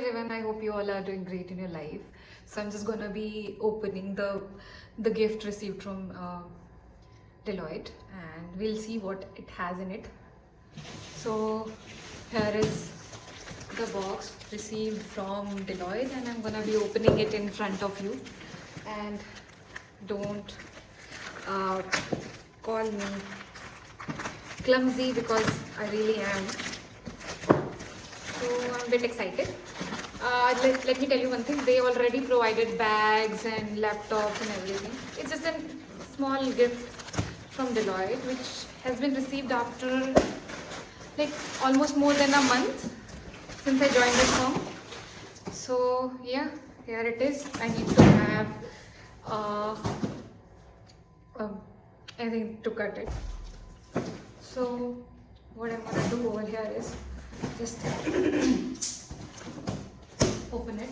everyone, I hope you all are doing great in your life. So I'm just gonna be opening the gift received from Deloitte, and we'll see what it has in it. So here is the box received from Deloitte, and I'm gonna be opening it in front of you. And don't uh, call me clumsy because I really am. So I'm a bit excited. Let me tell you one thing. They already provided bags and laptops and everything. It's just a small gift from Deloitte, which has been received after like almost more than a month since I joined this firm. So yeah, here it is. I need to have anything to cut it. So what I'm gonna do over here is just open it.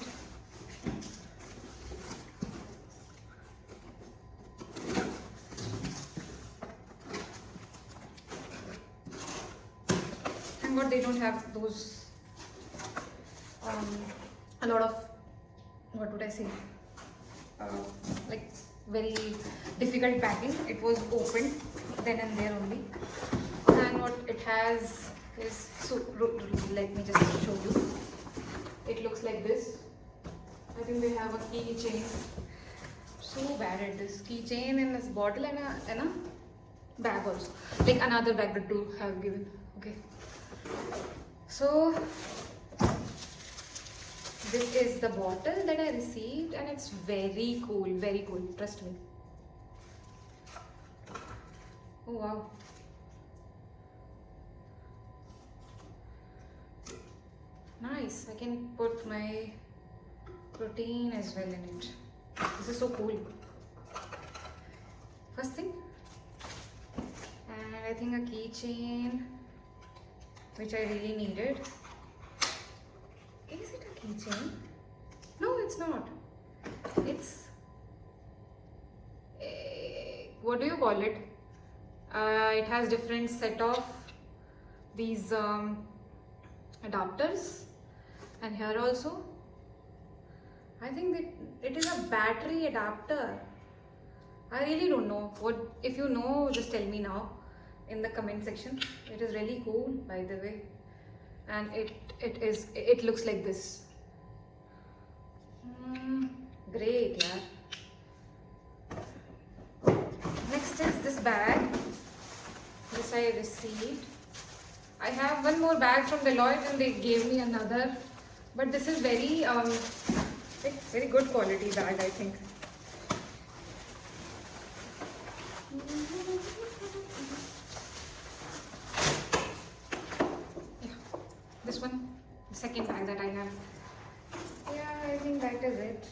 Thank God they don't have those a lot of, what would I say, like very difficult packing. It was opened then and there only, and what it has is, so let me just show you. It looks like this. I think they have a keychain. So bad at this. Keychain and this bottle and a bag also. Like another bag that do have given. Okay. So this is the bottle that I received, and it's very cool. Very cool. Trust me. Oh wow. Nice. I can put my protein as well in it. This is so cool. First thing, and I think a keychain, which I really needed. Is it a keychain? No, it's not. It's what do you call it? It has different set of these adapters, and here also I think it is a battery adapter. I really don't know. What if you know, just tell me now in the comment section. It is really cool, by the way, and it looks like this. Great, yeah. Next is this bag. This I received. I have one more bag from Deloitte, and they gave me another, but this is very good quality bag, I think. Yeah, this one, the second bag that I have. Yeah, I think that is it.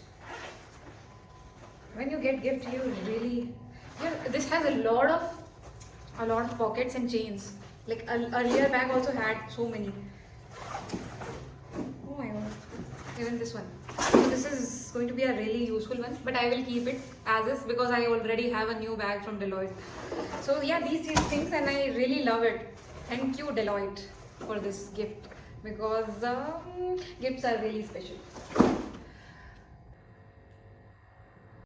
When you get gift, you really, yeah, this has a lot of pockets and chains. Like earlier bag also had so many. Oh my god. Even this one. So this is going to be a really useful one, but I will keep it as is because I already have a new bag from Deloitte. So yeah, these things, and I really love it. Thank you, Deloitte, for this gift, because gifts are really special.